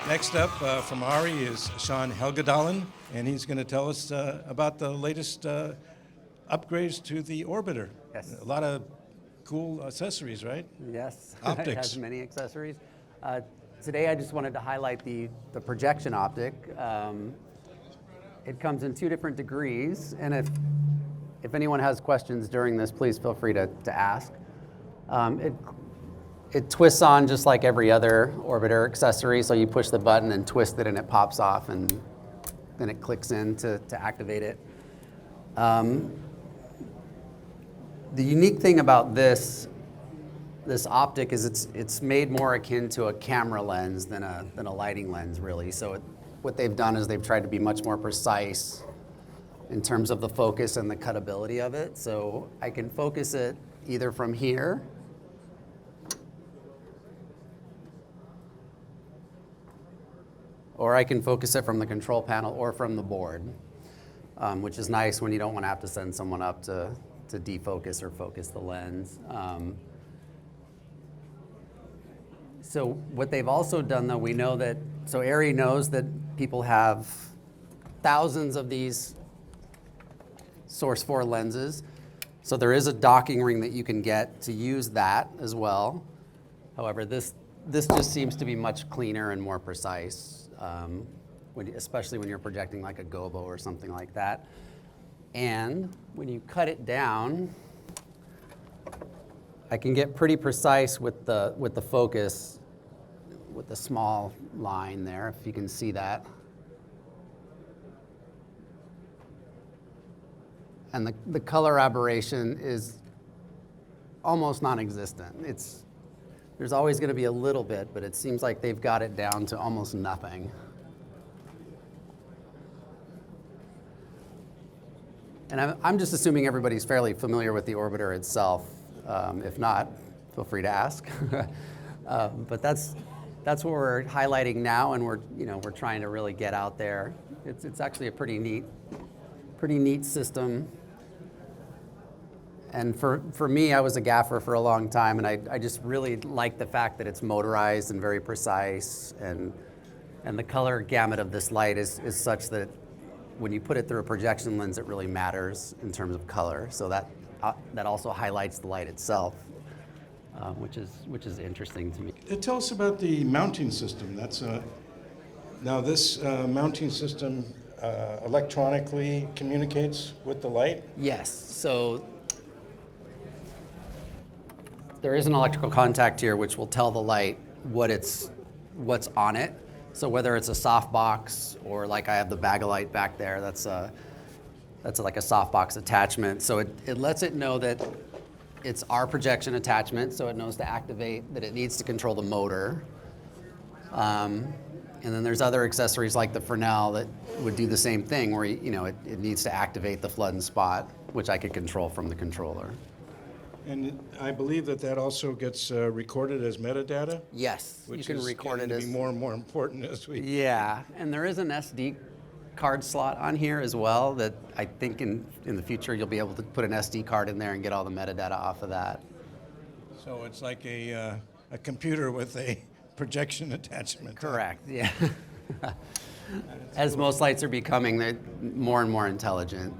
Next up from ARRI is Shawn Helgedalen, and he's going to tell us about the latest upgrades to the orbiter. Yes. A lot of cool accessories, right? Yes, Optics. It has many accessories. Today I just wanted to highlight the projection optic. It comes in 2 different degrees, and if anyone has questions during this, please feel free to ask. It twists on just like every other orbiter accessory, so you push the button and twist it and it pops off, and then it clicks in to activate it. The unique thing about this optic is it's made more akin to a camera lens than a lighting lens, really. So what they've done is they've tried to be much more precise in terms of the focus and the cutability of it. So I can focus it either from here, or I can focus it from the control panel or from the board, which is nice when you don't want to have to send someone up to defocus or focus the lens. So what they've also done, though, we know that, so ARRI knows that people have thousands of these Source 4 lenses. So there is a docking ring that you can get to use that as well. However, this just seems to be much cleaner and more precise, especially when you're projecting like a gobo or something like that. And when you cut it down, I can get pretty precise with the focus, with the small line there, if you can see that. And the color aberration is almost non-existent. There's always going to be a little bit, but it seems like they've got it down to almost nothing. And I'm just assuming everybody's fairly familiar with the orbiter itself. If not, feel free to ask. But that's what we're highlighting now, and we're trying to really get out there. It's actually a pretty neat system. And for me, I was a gaffer for a long time, and I just really like the fact that it's motorized and very precise, and the color gamut of this light is such that when you put it through a projection lens, it really matters in terms of color. So that also highlights the light itself, which is interesting to me. Tell us about the mounting system. Now this mounting system electronically communicates with the light? Yes. So there is an electrical contact here which will tell the light what's on it. So whether it's a softbox or like I have the bag of light back there, that's like a softbox attachment. So it lets it know that it's our projection attachment, so it knows to activate, that it needs to control the motor. And then there's other accessories like the Fresnel that would do the same thing, where it needs to activate the flood and spot, which I could control from the controller. And I believe that also gets recorded as metadata? Yes, you can record it as... Which is getting to be more and more important as we... Yeah, and there is an SD card slot on here as well that I think in the future you'll be able to put an SD card in there and get all the metadata off of that. So it's like a computer with a projection attachment. Correct, yeah. As most lights are becoming, they're more and more intelligent.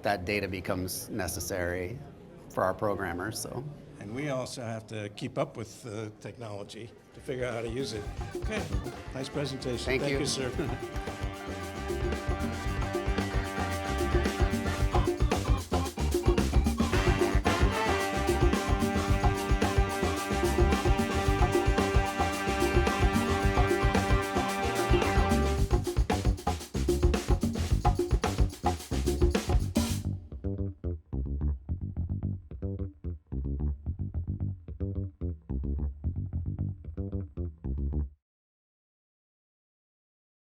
That data becomes necessary for our programmers. So. And we also have to keep up with the technology to figure out how to use it. Okay, nice presentation. Thank you. Thank you, sir.